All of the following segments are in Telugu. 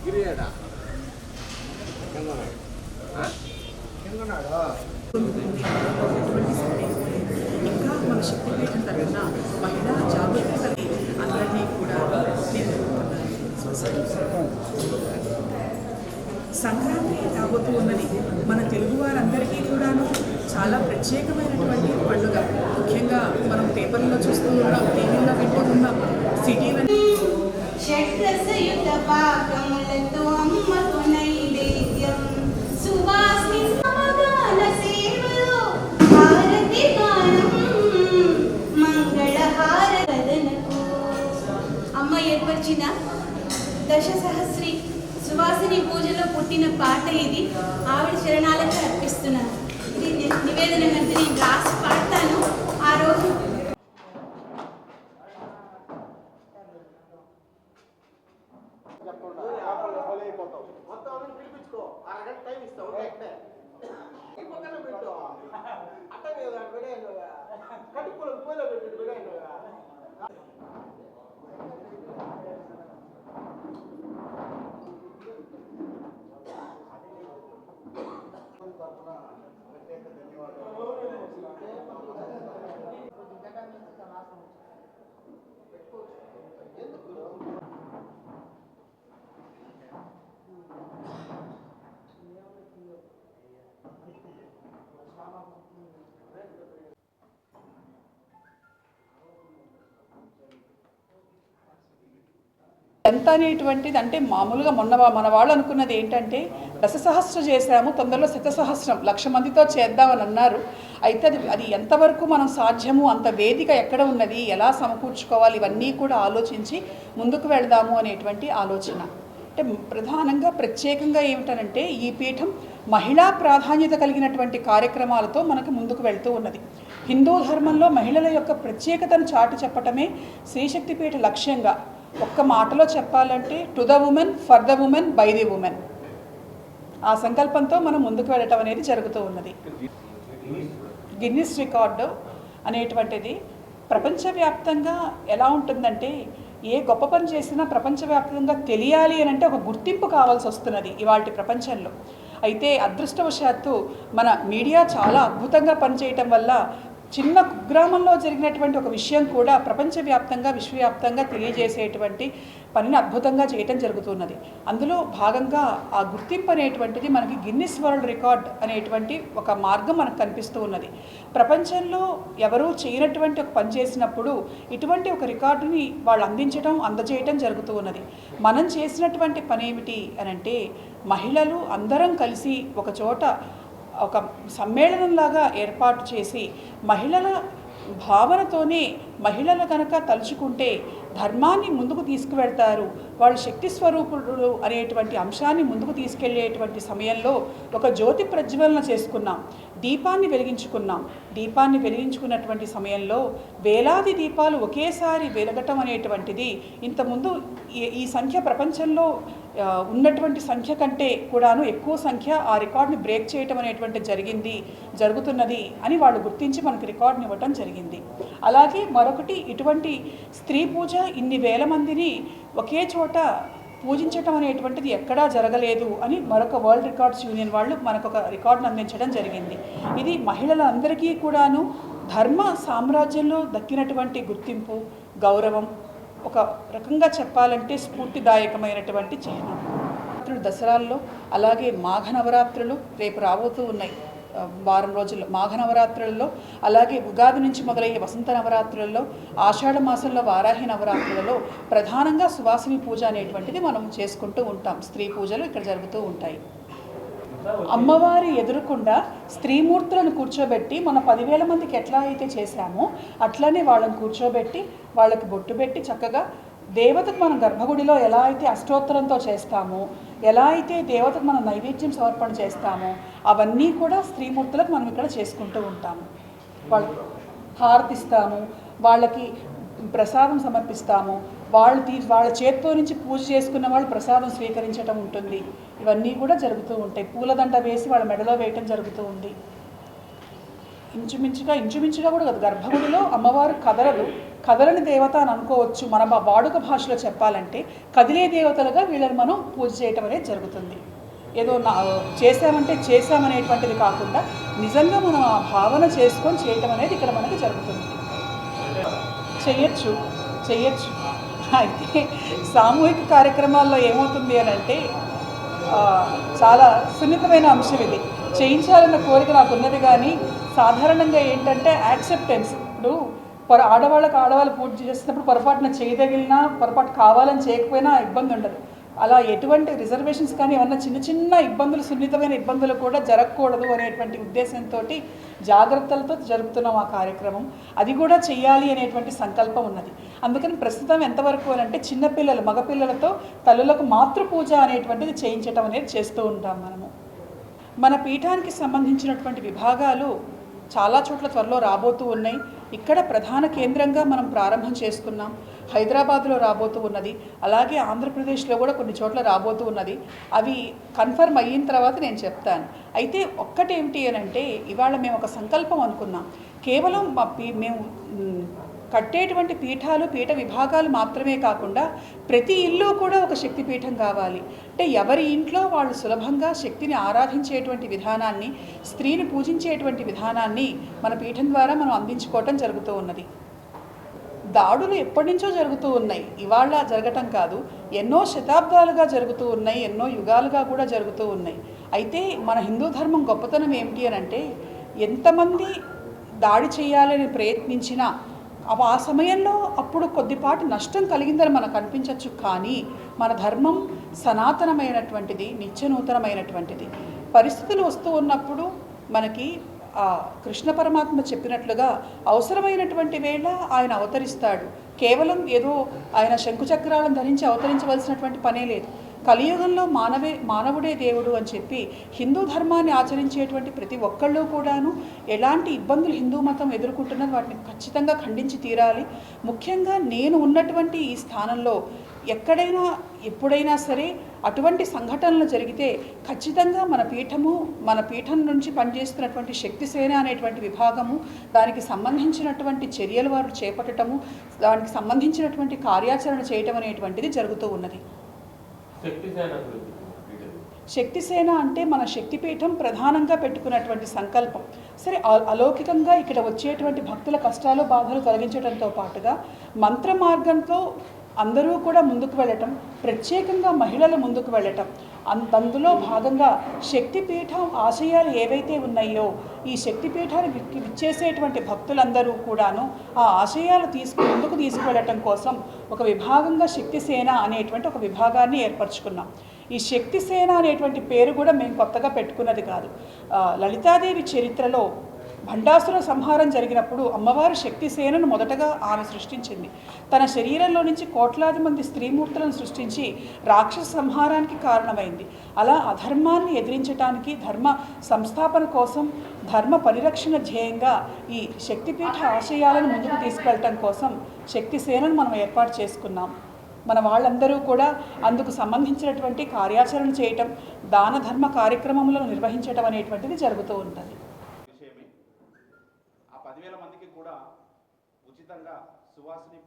గిరియాడా ఇంకా మన శక్తిపీఠం తరఫున మహిళా జాగృతి అందరినీ కూడా సంక్రాంతి రాబోతూ ఉన్నది. మన తెలుగు వారందరికీ కూడాను చాలా ప్రత్యేకమైనటువంటి పండుగ. ముఖ్యంగా మనం పేపర్లో చూస్తూ ఉన్నాం, టీవీలో వింటూ ఉన్నాం. సిటీలో అమ్మ ఏర్పరిచిన దశసహస్రి సువాసిని పూజలో పుట్టిన పాట ఇది. ఆవిడ చరణాలకు అర్పిస్తున్నాను. ఇది నివేదన కంటే నేను రాసి పాడతాను. ఆ రోజు ఎంత అనేటువంటిది అంటే మామూలుగా మన వాళ్ళు అనుకున్నది ఏంటంటే దశసహస్రం చేశాము, తొందరలో శతసహస్రం 1,00,000 మందితో చేద్దామని అన్నారు. అయితే అది ఎంతవరకు మనం సాధ్యము, అంత వేదిక ఎక్కడ ఉన్నది, ఎలా సమకూర్చుకోవాలి, ఇవన్నీ కూడా ఆలోచించి ముందుకు వెళదాము అనేటువంటి ఆలోచన. అంటే ప్రధానంగా ప్రత్యేకంగా ఏమిటనంటే ఈ పీఠం మహిళా ప్రాధాన్యత కలిగినటువంటి కార్యక్రమాలతో మనకు ముందుకు వెళ్తూ ఉన్నది. హిందూ ధర్మంలో మహిళల యొక్క ప్రత్యేకతను చాటి చెప్పటమే శ్రీశక్తిపీఠ లక్ష్యంగా. ఒక్క మాటలో చెప్పాలంటే to the women, for the women, by the women, ఆ సంకల్పంతో మనం ముందుకు వెళ్ళటం అనేది జరుగుతూ ఉన్నది. గిన్నిస్ రికార్డు అనేటువంటిది ప్రపంచవ్యాప్తంగా ఎలా ఉంటుందంటే ఏ గొప్ప పని చేసినా ప్రపంచవ్యాప్తంగా తెలియాలి అని అంటే ఒక గుర్తింపు కావాల్సి వస్తున్నది ఇవాళ ప్రపంచంలో. అయితే అదృష్టవశాత్తు మన మీడియా చాలా అద్భుతంగా పనిచేయటం వల్ల చిన్న కుగ్రామంలో జరిగినటువంటి ఒక విషయం కూడా ప్రపంచవ్యాప్తంగా విశ్వవ్యాప్తంగా తెలియజేసేటువంటి పనిని అద్భుతంగా చేయటం జరుగుతున్నది. అందులో భాగంగా ఆ గుర్తింపు అనేటువంటిది మనకి గిన్నిస్ వరల్డ్ రికార్డ్ అనేటువంటి ఒక మార్గం మనకు కనిపిస్తూ ఉన్నది. ప్రపంచంలో ఎవరూ చేయనటువంటి ఒక పని చేసినప్పుడు ఇటువంటి ఒక రికార్డుని వాళ్ళు అందజేయటం జరుగుతూ ఉన్నది. మనం చేసినటువంటి పని ఏమిటి అని అంటే మహిళలు అందరం కలిసి ఒక చోట ఒక సమ్మేళనంలాగా ఏర్పాటు చేసి మహిళల భావనతోనే మహిళలు కనుక తలుచుకుంటే ధర్మాన్ని ముందుకు తీసుకువెళ్తారు, వాళ్ళు శక్తి స్వరూపుడు అనేటువంటి అంశాన్ని ముందుకు తీసుకెళ్లేటువంటి సమయంలో ఒక జ్యోతి ప్రజ్వలన చేసుకున్నాం, దీపాన్ని వెలిగించుకున్నాం. దీపాన్ని వెలిగించుకున్నటువంటి సమయంలో వేలాది దీపాలు ఒకేసారి వెలగటం అనేటువంటిది ఇంతకుముందు ఈ సంఖ్య ప్రపంచంలో ఉన్నటువంటి సంఖ్య కంటే కూడాను ఎక్కువ సంఖ్య ఆ రికార్డుని బ్రేక్ చేయటం అనేటువంటి జరుగుతున్నది అని వాళ్ళు గుర్తించి మనకు రికార్డుని ఇవ్వటం జరిగింది. అలాగే మరొకటి, ఇటువంటి స్త్రీ పూజ ఇన్ని వేల మందిని ఒకే చోట పూజించటం అనేటువంటిది ఎక్కడా జరగలేదు అని మరొక వరల్డ్ రికార్డ్స్ యూనియన్ వాళ్ళు మనకు ఒక రికార్డును అందించడం జరిగింది. ఇది మహిళలందరికీ కూడాను ధర్మ సామ్రాజ్యంలో దక్కినటువంటి గుర్తింపు, గౌరవం, ఒక రకంగా చెప్పాలంటే స్ఫూర్తిదాయకమైనటువంటి చిహ్నం. దసరాల్లో అలాగే మాఘ నవరాత్రులు రేపు రాబోతూ ఉన్నాయి, వారం రోజుల్లో మాఘ నవరాత్రులలో, అలాగే ఉగాది నుంచి మొదలయ్యే వసంత నవరాత్రులలో, ఆషాఢ మాసంలో వారాహి నవరాత్రులలో ప్రధానంగా సువాసిని పూజ అనేటువంటిది మనం చేసుకుంటూ ఉంటాం. స్త్రీ పూజలు ఇక్కడ జరుగుతూ ఉంటాయి. అమ్మవారి ఎదురుకుండా స్త్రీమూర్తులను కూర్చోబెట్టి మన 10,000 మందికి ఎట్లా అయితే చేశామో అట్లనే వాళ్ళని కూర్చోబెట్టి వాళ్ళకి బొట్టు పెట్టి చక్కగా దేవతకు మనం గర్భగుడిలో ఎలా అయితే అష్టోత్తరంతో చేస్తామో, ఎలా అయితే దేవతకు మనం నైవేద్యం సమర్పణ చేస్తామో అవన్నీ కూడా స్త్రీమూర్తులకు మనం ఇక్కడ చేసుకుంటూ ఉంటాము. వాళ్ళకి హారతిస్తాము, వాళ్ళకి ప్రసాదం సమర్పిస్తాము, వాళ్ళ చేతితో నుంచి పూజ చేసుకున్న వాళ్ళు ప్రసాదం స్వీకరించడం ఉంటుంది. ఇవన్నీ కూడా జరుగుతూ ఉంటాయి. పూలదండ వేసి వాళ్ళ మెడలో వేయటం జరుగుతూ ఉంది. ఇంచుమించుగా కూడా కదా, గర్భగుడిలో అమ్మవారు కదలని దేవత అని అనుకోవచ్చు. మన వాడుక భాషలో చెప్పాలంటే కదిలే దేవతలుగా వీళ్ళని మనం పూజ చేయటం అనేది జరుగుతుంది. ఏదో చేశామనేటువంటిది కాకుండా నిజంగా మనం ఆ భావన చేసుకొని చేయటం అనేది ఇక్కడ మనకి జరుగుతుంది. చెయ్యొచ్చు. అయితే సామూహిక కార్యక్రమాల్లో ఏమవుతుంది అని అంటే చాలా సున్నితమైన అంశం ఇది. చేయించాలన్న కోరిక నాకు ఉన్నది, కానీ సాధారణంగా ఏంటంటే యాక్సెప్టెన్స్. ఇప్పుడు ఆడవాళ్ళు పూజ చేసినప్పుడు పొరపాటున చేయదగిలినా, పొరపాటు కావాలని చేయకపోయినా ఇబ్బంది ఉండదు. అలా ఎటువంటి రిజర్వేషన్స్ కానీ ఏమన్నా చిన్న ఇబ్బందులు, సున్నితమైన ఇబ్బందులు కూడా జరగకూడదు అనేటువంటి ఉద్దేశంతో జాగ్రత్తలతో జరుపుతున్నాం ఆ కార్యక్రమం. అది కూడా చెయ్యాలి అనేటువంటి సంకల్పం ఉన్నది. అందుకని ప్రస్తుతం ఎంతవరకు అని అంటే చిన్నపిల్లలు, మగపిల్లలతో తల్లులకు మాతృపూజ అనేటువంటిది చేయించడం అనేది చేస్తూ ఉంటాం మనము. మన పీఠానికి సంబంధించినటువంటి విభాగాలు చాలా చోట్ల త్వరలో రాబోతూ ఉన్నాయి. ఇక్కడ ప్రధాన కేంద్రంగా మనం ప్రారంభం చేసుకున్నాం. హైదరాబాద్లో రాబోతూ ఉన్నది, అలాగే ఆంధ్రప్రదేశ్లో కూడా కొన్ని చోట్ల రాబోతూ ఉన్నది. అవి కన్ఫర్మ్ అయిన తర్వాత నేను చెప్తాను. అయితే ఒక్కటేమిటి అని అంటే ఇవాళ మేము ఒక సంకల్పం అనుకున్నాం. కేవలం మేము కట్టేటువంటి పీఠాలు, పీఠ విభాగాలు మాత్రమే కాకుండా ప్రతి ఇల్లు కూడా ఒక శక్తిపీఠం కావాలి. అంటే ఎవరి ఇంట్లో వాళ్ళు సులభంగా శక్తిని ఆరాధించేటువంటి విధానాన్ని, స్త్రీని పూజించేటువంటి విధానాన్ని మన పీఠం ద్వారా మనం అందించుకోవటం జరుగుతూ ఉన్నది. దాడులు ఎప్పటి నుంచో జరుగుతూ ఉన్నాయి, ఇవాళ జరగటం కాదు. ఎన్నో శతాబ్దాలుగా జరుగుతూ ఉన్నాయి, ఎన్నో యుగాలుగా కూడా జరుగుతూ ఉన్నాయి. అయితే మన హిందూ ధర్మం గొప్పతనం ఏమిటి అని అంటే ఎంతమంది దాడి చేయాలని ప్రయత్నించినా ఆ సమయంలో అప్పుడు కొద్దిపాటి నష్టం కలిగిందని మనకు అనిపించవచ్చు. కానీ మన ధర్మం సనాతనమైనటువంటిది, నిత్యనూతనమైనటువంటిది. పరిస్థితులు వస్తూ ఉన్నప్పుడు మనకి కృష్ణ పరమాత్మ చెప్పినట్లుగా అవసరమైనటువంటి వేళ ఆయన అవతరిస్తాడు. కేవలం ఏదో ఆయన శంకుచక్రాలను ధరించి అవతరించవలసినటువంటి పనే లేదు. కలియుగంలో మానవుడే దేవుడు అని చెప్పి హిందూ ధర్మాన్ని ఆచరించేటువంటి ప్రతి ఒక్కళ్ళు కూడాను ఎలాంటి ఇబ్బందులు హిందూ మతం ఎదుర్కొంటున్నది వాటిని ఖచ్చితంగా ఖండించి తీరాలి. ముఖ్యంగా నేను ఉన్నటువంటి ఈ స్థానంలో ఎక్కడైనా ఎప్పుడైనా సరే అటువంటి సంఘటనలు జరిగితే ఖచ్చితంగా మన పీఠం నుంచి పనిచేస్తున్నటువంటి శక్తిసేన అనేటువంటి విభాగము, దానికి సంబంధించినటువంటి చర్యలు వారు చేపట్టడము, దానికి సంబంధించినటువంటి కార్యాచరణ చేయటం అనేటువంటిది జరుగుతూ ఉన్నది. శక్తిసేన అంటే మన శక్తిపీఠం ప్రధానంగా పెట్టుకున్నటువంటి సంకల్పం. సరే, అలౌకికంగా ఇక్కడ వచ్చేటువంటి భక్తుల కష్టాలు, బాధలు తొలగించడంతో పాటుగా మంత్ర మార్గంతో అందరూ కూడా ముందుకు వెళ్ళటం, ప్రత్యేకంగా మహిళలు ముందుకు వెళ్ళటం, అందులో భాగంగా శక్తిపీఠం ఆశయాలు ఏవైతే ఉన్నాయో ఈ శక్తిపీఠాన్ని విచ్చేసేటువంటి భక్తులందరూ కూడాను ఆ ఆశయాలు ముందుకు తీసుకువెళ్ళటం కోసం ఒక విభాగంగా శక్తిసేన అనేటువంటి ఒక విభాగాన్ని ఏర్పరచుకున్నాం. ఈ శక్తిసేన అనేటువంటి పేరు కూడా మేము కొత్తగా పెట్టుకున్నది కాదు. లలితాదేవి చరిత్రలో భండాసుర సంహారం జరిగినప్పుడు అమ్మవారు శక్తిసేనను మొదటగా ఆమె సృష్టించింది. తన శరీరంలో నుంచి కోట్లాది మంది స్త్రీమూర్తులను సృష్టించి రాక్షస సంహారానికి కారణమైంది. అలా అధర్మాన్ని ఎదిరించడానికి, ధర్మ సంస్థాపన కోసం, ధర్మ పరిరక్షణ ధ్యేయంగా ఈ శక్తిపీఠ ఆశయాలను ముందుకు తీసుకెళ్ళటం కోసం శక్తిసేనను మనం ఏర్పాటు చేసుకున్నాం. మన వాళ్ళందరూ కూడా అందుకు సంబంధించినటువంటి కార్యాచరణ చేయటం, దాన ధర్మ కార్యక్రమములను నిర్వహించడం అనేటువంటిది జరుగుతూ ఉంటుంది. 10,000 మందికి కూడా ఉచితంగా సువాసిని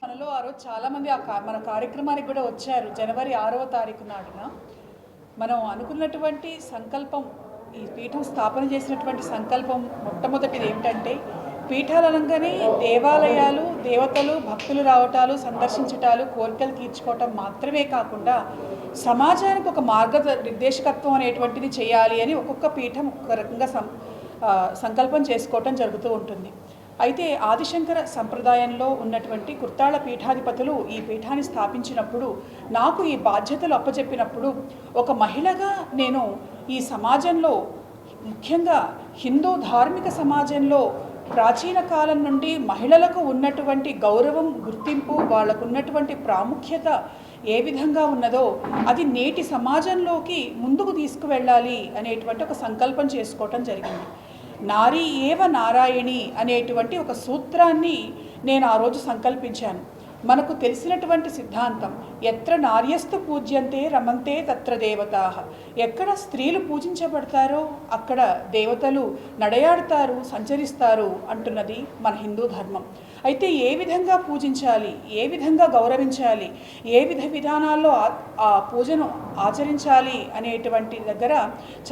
మనలో ఆ రోజు చాలామంది మన కార్యక్రమానికి కూడా వచ్చారు. జనవరి 6వ తారీఖు నాడున మనం అనుకున్నటువంటి సంకల్పం, ఈ పీఠం స్థాపన చేసినటువంటి సంకల్పం మొట్టమొదటిది ఏమిటంటే పీఠాలు అనగానే దేవాలయాలు, దేవతలు, భక్తులు రావటాలు, సందర్శించటాలు, కోరికలు తీర్చుకోవటం మాత్రమే కాకుండా సమాజానికి ఒక నిర్దేశకత్వం అనేటువంటిది చేయాలి అని ఒక్కొక్క పీఠం ఒక్కొక్క రకంగా సంకల్పం చేసుకోవటం జరుగుతూ ఉంటుంది. అయితే ఆదిశంకర సంప్రదాయంలో ఉన్నటువంటి కుర్తాళ పీఠాధిపతులు ఈ పీఠాన్ని స్థాపించినప్పుడు నాకు ఈ బాధ్యతలు అప్పచెప్పినప్పుడు ఒక మహిళగా నేను ఈ సమాజంలో, ముఖ్యంగా హిందూ ధార్మిక సమాజంలో ప్రాచీన కాలం నుండి మహిళలకు ఉన్నటువంటి గౌరవం, గుర్తింపు, వాళ్ళకు ఉన్నటువంటి ప్రాముఖ్యత ఏ విధంగా ఉన్నదో అది నేటి సమాజంలోకి ముందుకు తీసుకువెళ్ళాలి అనేటువంటి ఒక సంకల్పం చేసుకోవటం జరిగింది. నారీ ఏవ నారాయణి అనేటువంటి ఒక సూత్రాన్ని నేను ఆ రోజు సంకల్పించాను. మనకు తెలిసినటువంటి సిద్ధాంతం, ఎత్ర నార్యస్తు పూజ్యంతే రమంతే తత్ర దేవతాః. ఎక్కడ స్త్రీలు పూజించబడతారో అక్కడ దేవతలు నడయాడతారు, సంచరిస్తారు అంటున్నది మన హిందూ ధర్మం. అయితే ఏ విధంగా పూజించాలి, ఏ విధంగా గౌరవించాలి, ఏ విధానాల్లో ఆ పూజను ఆచరించాలి అనేటువంటి దగ్గర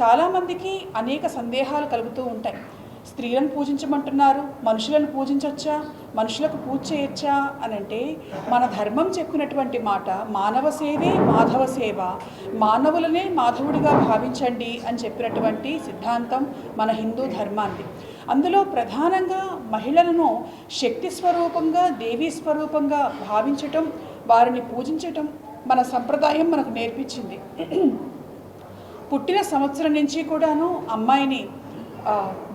చాలామందికి అనేక సందేహాలు కలుగుతూ ఉంటాయి. స్త్రీలను పూజించమంటున్నారు, మనుషులను పూజించవచ్చా, మనుషులకు పూజ చేయొచ్చా అని అంటే, మన ధర్మం చెప్పినటువంటి మాట మానవ సేవే మాధవ సేవ, మానవులనే మాధవుడిగా భావించండి అని చెప్పినటువంటి సిద్ధాంతం మన హిందూ ధర్మాన్ని. అందులో ప్రధానంగా మహిళలను శక్తి స్వరూపంగా, దేవీ స్వరూపంగా భావించటం, వారిని పూజించటం మన సంప్రదాయం మనకు నేర్పించింది. పుట్టిన సంవత్సరం నుంచి కూడాను అమ్మాయిని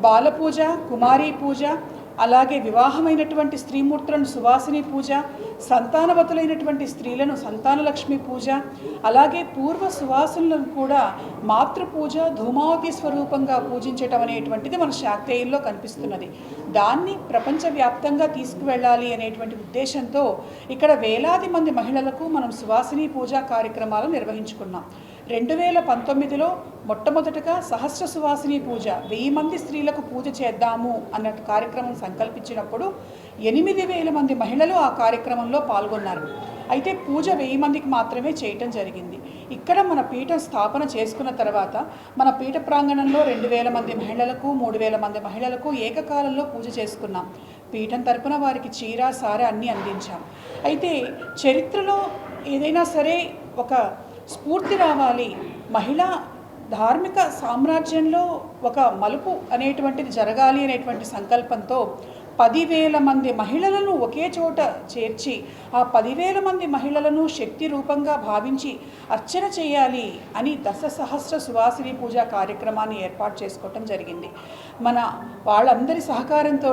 బాలపూజ, కుమారీ పూజ, అలాగే వివాహమైనటువంటి స్త్రీమూర్తులను సువాసిని పూజ, సంతానవతులైనటువంటి స్త్రీలను సంతానలక్ష్మి పూజ, అలాగే పూర్వ సువాసులను కూడా మాతృపూజ, ధూమావతి స్వరూపంగా పూజించటం అనేటువంటిది మన శాక్తేయంలో కనిపిస్తున్నది. దాన్ని ప్రపంచవ్యాప్తంగా తీసుకువెళ్ళాలి అనేటువంటి ఉద్దేశంతో ఇక్కడ వేలాది మంది మహిళలకు మనం సువాసిని పూజా కార్యక్రమాలు నిర్వహించుకున్నాం. 2019లో మొట్టమొదటగా సహస్ర సువాసిని పూజ, 1000 మంది స్త్రీలకు పూజ చేద్దాము అన్న కార్యక్రమం సంకల్పించినప్పుడు 8000 మంది మహిళలు ఆ కార్యక్రమంలో పాల్గొన్నారు. అయితే పూజ 1000 మందికి మాత్రమే చేయటం జరిగింది. ఇక్కడ మన పీఠం స్థాపన చేసుకున్న తర్వాత మన పీఠ ప్రాంగణంలో 2000 మంది మహిళలకు, 3000 మంది మహిళలకు ఏకకాలంలో పూజ చేసుకున్నాం. పీఠం తరపున వారికి చీర, సారె అన్నీ అందించాం. అయితే చరిత్రలో ఏదైనా సరే ఒక స్ఫూర్తి రావాలి, మహిళా ధార్మిక సామ్రాజ్యంలో ఒక మలుపు అనేటువంటిది జరగాలి అనేటువంటి సంకల్పంతో 10,000 మంది మహిళలను ఒకే చోట చేర్చి ఆ 10,000 మంది మహిళలను శక్తి రూపంగా భావించి అర్చన చేయాలి అని దశసహస్ర సువాసిని పూజా కార్యక్రమాన్ని ఏర్పాటు చేసుకోవటం జరిగింది. మన వాళ్ళందరి సహకారంతో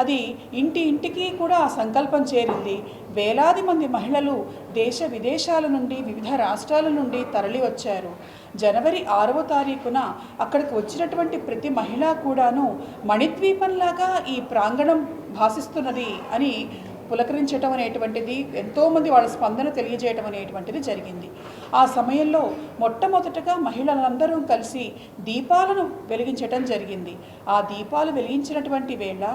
అది ఇంటికి కూడా ఆ సంకల్పం చేరింది. వేలాది మంది మహిళలు దేశ విదేశాల నుండి, వివిధ రాష్ట్రాల నుండి తరలి వచ్చారు. జనవరి 6వ తారీఖున అక్కడికి వచ్చినటువంటి ప్రతి మహిళ కూడాను మణిద్వీపంలాగా ఈ ప్రాంగణం భాసిస్తున్నది అని పులకరించటం అనేటువంటిది, ఎంతోమంది వాళ్ళ స్పందన తెలియజేయటం అనేటువంటిది జరిగింది. ఆ సమయంలో మొట్టమొదటగా మహిళలందరూ కలిసి దీపాలను వెలిగించటం జరిగింది. ఆ దీపాలు వెలిగించినటువంటి వేళ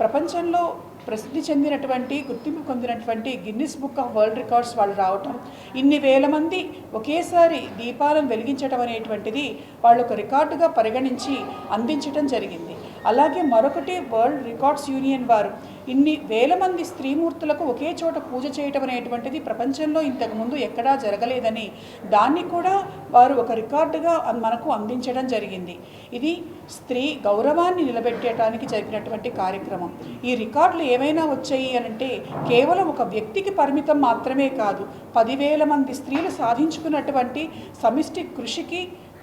ప్రపంచంలో ప్రసిద్ధి చెందినటువంటి, గుర్తింపు పొందినటువంటి Guinness book of world records వాళ్ళు రావటం, ఇన్ని వేల మంది ఒకేసారి దీపాలను వెలిగించటం అనేటువంటిది వాళ్ళు ఒక రికార్డుగా పరిగణించి అందించటం జరిగింది. అలాగే మరొకటి, వరల్డ్ రికార్డ్స్ యూనియన్ వారు ఇన్ని వేల మంది స్త్రీమూర్తులకు ఒకే చోట పూజ చేయటం అనేటువంటిది ప్రపంచంలో ఇంతకుముందు ఎక్కడా జరగలేదని దాన్ని కూడా వారు ఒక రికార్డుగా మనకు అందించడం జరిగింది. ఇది స్త్రీ గౌరవాన్ని నిలబెట్టడానికి జరిగినటువంటి కార్యక్రమం. ఈ రికార్డులు ఏమైనా వచ్చాయి అనంటే కేవలం ఒక వ్యక్తికి పరిమితం మాత్రమే కాదు, 10,000 మంది స్త్రీలు సాధించుకున్నటువంటి సమిష్టి కృషికి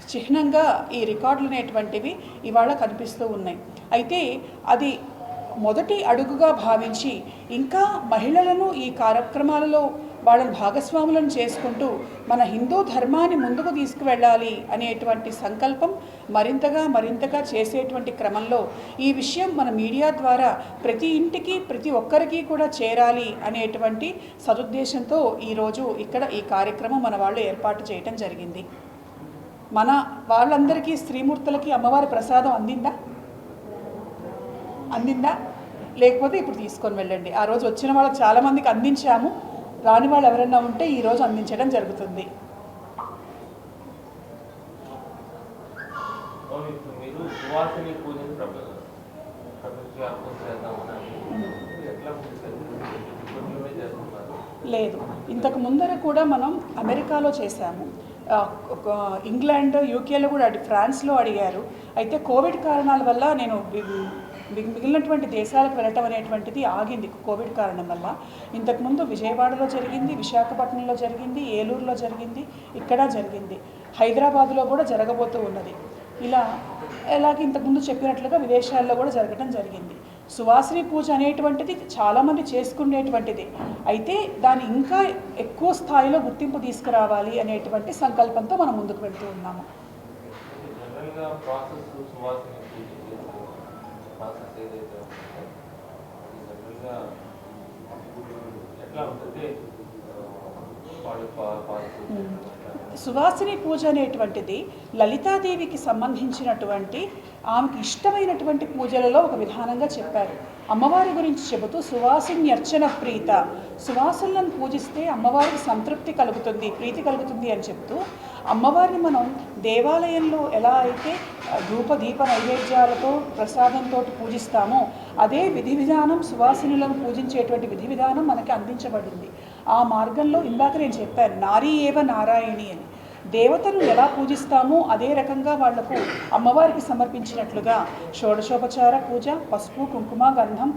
చిహ్నంగా ఈ రికార్డులు అనేటువంటివి ఇవాళ కనిపిస్తూ ఉన్నాయి. అయితే అది మొదటి అడుగుగా భావించి ఇంకా మహిళలను ఈ కార్యక్రమాలలో వాళ్ళని భాగస్వాములను చేసుకుంటూ మన హిందూ ధర్మాన్ని ముందుకు తీసుకువెళ్ళాలి అనేటువంటి సంకల్పం మరింతగా చేసేటువంటి క్రమంలో ఈ విషయం మన మీడియా ద్వారా ప్రతి ఇంటికి, ప్రతి ఒక్కరికి కూడా చేరాలి అనేటువంటి సదుద్దేశంతో ఈరోజు ఇక్కడ ఈ కార్యక్రమం మన వాళ్ళు ఏర్పాటు చేయటం జరిగింది. మన వాళ్ళందరికీ, స్త్రీమూర్తులకి అమ్మవారి ప్రసాదం అందిందా? లేకపోతే ఇప్పుడు తీసుకొని వెళ్ళండి. ఆ రోజు వచ్చిన వాళ్ళకి చాలామందికి అందించాము. రాని వాళ్ళు ఎవరైనా ఉంటే ఈరోజు అందించడం జరుగుతుంది. లేదు, ఇంతకు ముందర కూడా మనం అమెరికాలో చేశాము, ఇంగ్లాండ్, యూకేలో కూడా ఫ్రాన్స్లో అడిగారు. అయితే కోవిడ్ కారణాల వల్ల నేను మిగిలినటువంటి దేశాలకు వెళ్ళటం అనేటువంటిది ఆగింది కోవిడ్ కారణం వల్ల. ఇంతకుముందు విజయవాడలో జరిగింది, విశాఖపట్నంలో జరిగింది, ఏలూరులో జరిగింది, ఇక్కడ జరిగింది, హైదరాబాద్లో కూడా జరగబోతూ ఉన్నది. ఇలాగే ఇంతకుముందు చెప్పినట్లుగా విదేశాల్లో కూడా జరగటం జరిగింది. సువాసిని పూజ అనేటువంటిది చాలామంది చేసుకునేటువంటిది. అయితే దాన్ని ఇంకా ఎక్కువ స్థాయిలో గుర్తింపు తీసుకురావాలి అనేటువంటి సంకల్పంతో మనం ముందుకు వెళ్తూ ఉన్నాము. ప్రాసెస్ ఏదైతే ఉంటుందో అది జనరల్గా ఎట్లా ఉంటుంది వాళ్ళు సువాసిని పూజ అనేటువంటిది లలితాదేవికి సంబంధించినటువంటి ఆమెకి ఇష్టమైనటువంటి పూజలలో ఒక విధానంగా చెప్పారు. అమ్మవారి గురించి చెబుతూ సువాసిన్యర్చన ప్రీత, సువాసనలను పూజిస్తే అమ్మవారికి సంతృప్తి కలుగుతుంది, ప్రీతి కలుగుతుంది అని చెప్తూ అమ్మవారిని మనం దేవాలయంలో ఎలా అయితే ధూప దీప నైవేద్యాలతో ప్రసాదంతో పూజిస్తామో అదే విధి విధానం సువాసినులను పూజించేటువంటి విధి విధానం మనకి అందించబడింది. ఆ మార్గంలో ఇందాక నేను చెప్పాను నారీ ఏవ నారాయణి అని. దేవతను ఎలా పూజిస్తామో అదే రకంగా వాళ్లకు అమ్మవారికి సమర్పించినట్లుగా షోడశోపచార పూజ, పసుపు కుంకుమ గంధం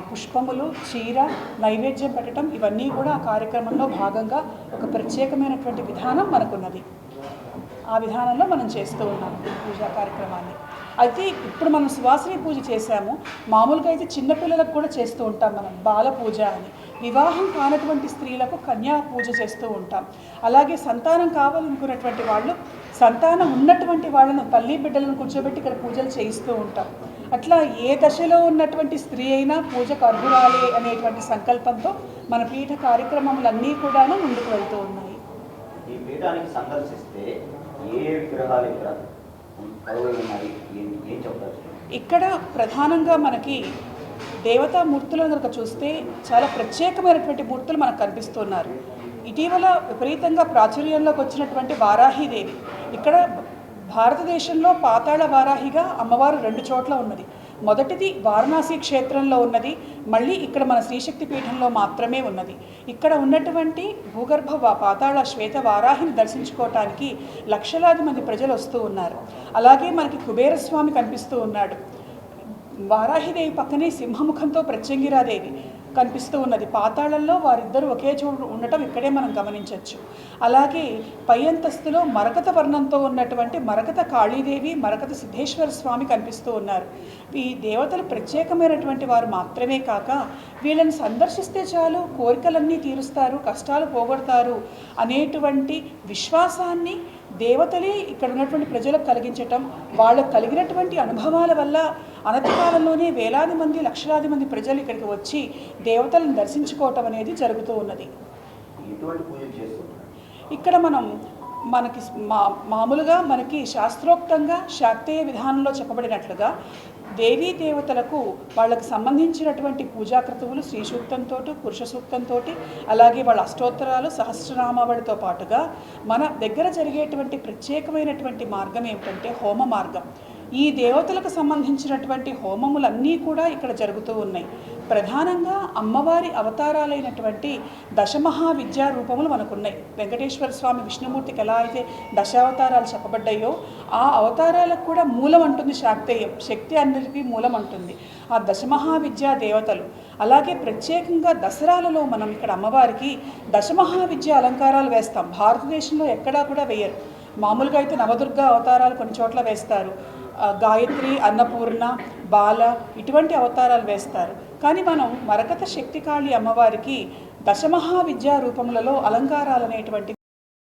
పుష్పములు చీర నైవేద్యం పెట్టడం ఇవన్నీ కూడా ఆ కార్యక్రమంలో భాగంగా ఒక ప్రత్యేకమైనటువంటి విధానం మనకున్నది. ఆ విధానంలో మనం చేస్తూ ఉన్నాం ఈ పూజా కార్యక్రమాన్ని. అయితే ఇప్పుడు మనం సువాసిని పూజ చేశాము. మామూలుగా అయితే చిన్నపిల్లలకు కూడా చేస్తూ ఉంటాం మనం బాల పూజ అని. వివాహం కానటువంటి స్త్రీలకు కన్యా పూజ చేస్తూ ఉంటాం. అలాగే సంతానం కావాలనుకున్నటువంటి వాళ్ళు సంతానం ఉన్నటువంటి వాళ్ళను తల్లి బిడ్డలను కూర్చోబెట్టి ఇక్కడ పూజలు చేయిస్తూ ఉంటాం. అట్లా ఏ దశలో ఉన్నటువంటి స్త్రీ అయినా పూజకు అర్హురాలే అనేటువంటి సంకల్పంతో మన పీఠ కార్యక్రమములన్నీ కూడాను ముందుకు వెళ్తూ ఉన్నాయి. ఈ పీఠానికి సందర్శిస్తే ఏ విగ్రహాలు ఇక్కడ ఉన్నాయి ఏం చెప్తారు? ఇక్కడ ప్రధానంగా మనకి దేవతామూర్తులను కనుక చూస్తే చాలా ప్రత్యేకమైనటువంటి మూర్తులు మనకు కనిపిస్తున్నారు. ఇటీవల విపరీతంగా ప్రాచుర్యంలోకి వచ్చినటువంటి వారాహీదేవి ఇక్కడ భారతదేశంలో పాతాళ వారాహిగా అమ్మవారు 2 చోట్ల ఉన్నది. మొదటిది వారణాసి క్షేత్రంలో ఉన్నది, మళ్ళీ ఇక్కడ మన శ్రీశక్తి పీఠంలో మాత్రమే ఉన్నది. ఇక్కడ ఉన్నటువంటి భూగర్భ పాతాళ శ్వేత వారాహిని దర్శించుకోవటానికి లక్షలాది మంది ప్రజలు వస్తూ ఉన్నారు. అలాగే మనకి కుబేరస్వామి కనిపిస్తూ ఉన్నాడు. వారాహిదేవి పక్కనే సింహముఖంతో ప్రత్యంగిరాదేవి కనిపిస్తూ ఉన్నది. పాతాళంలో వారిద్దరూ ఒకే చోటు ఉండటం ఇక్కడే మనం గమనించవచ్చు. అలాగే పై అంతస్తులో మరకత వర్ణంతో ఉన్నటువంటి మరకత కాళీదేవి, మరకత సిద్ధేశ్వర స్వామి కనిపిస్తూ ఉన్నారు. ఈ దేవతలు ప్రత్యేకమైనటువంటి వారు మాత్రమే కాక వీళ్ళని సందర్శిస్తే చాలు కోరికలన్నీ తీరుస్తారు, కష్టాలు పోగొడతారు అనేటువంటి విశ్వాసాన్ని దేవతలే ఇక్కడ ఉన్నటువంటి ప్రజలకు కలిగించటం, వాళ్ళకు కలిగినటువంటి అనుభవాల వల్ల అనతి కాలంలోనే వేలాది మంది లక్షలాది మంది ప్రజలు ఇక్కడికి వచ్చి దేవతలను దర్శించుకోవటం అనేది జరుగుతూ ఉన్నది. ఇక్కడ మనకి మామూలుగా మనకి శాస్త్రోక్తంగా శాక్తేయ విధానంలో చెప్పబడినట్లుగా దేవీ దేవతలకు వాళ్ళకి సంబంధించినటువంటి పూజాకృతువులు శ్రీ సూక్తంతో పురుష సూక్తంతో అలాగే వాళ్ళ అష్టోత్తరాలు సహస్రనామావళితో పాటుగా మన దగ్గర జరిగేటువంటి ప్రత్యేకమైనటువంటి మార్గం ఏమిటంటే హోమ మార్గం. ఈ దేవతలకు సంబంధించినటువంటి హోమములన్నీ కూడా ఇక్కడ జరుగుతూ ఉన్నాయి. ప్రధానంగా అమ్మవారి అవతారాలైనటువంటి దశమహావిద్యా రూపములు మనకున్నాయి. వెంకటేశ్వర స్వామి విష్ణుమూర్తికి ఎలా అయితే దశావతారాలు చెప్పబడ్డాయో ఆ అవతారాలకు కూడా మూలం అంటుంది శాక్తేయం, శక్తి అన్నిటికీ మూలం అంటుంది ఆ దశమహావిద్యా దేవతలు. అలాగే ప్రత్యేకంగా దసరాలలో మనం ఇక్కడ అమ్మవారికి దశమహావిద్యా అలంకారాలు వేస్తాం. భారతదేశంలో ఎక్కడా కూడా వేయరు. మామూలుగా అయితే నవదుర్గా అవతారాలు కొన్ని చోట్ల వేస్తారు, గాయత్రి, అన్నపూర్ణ, బాల ఇటువంటి అవతారాలు వేస్తారు. కానీ మనం మరకత శక్తికాళి అమ్మవారికి దశమహావిద్యా రూపములలో అలంకారాలు అనేటువంటి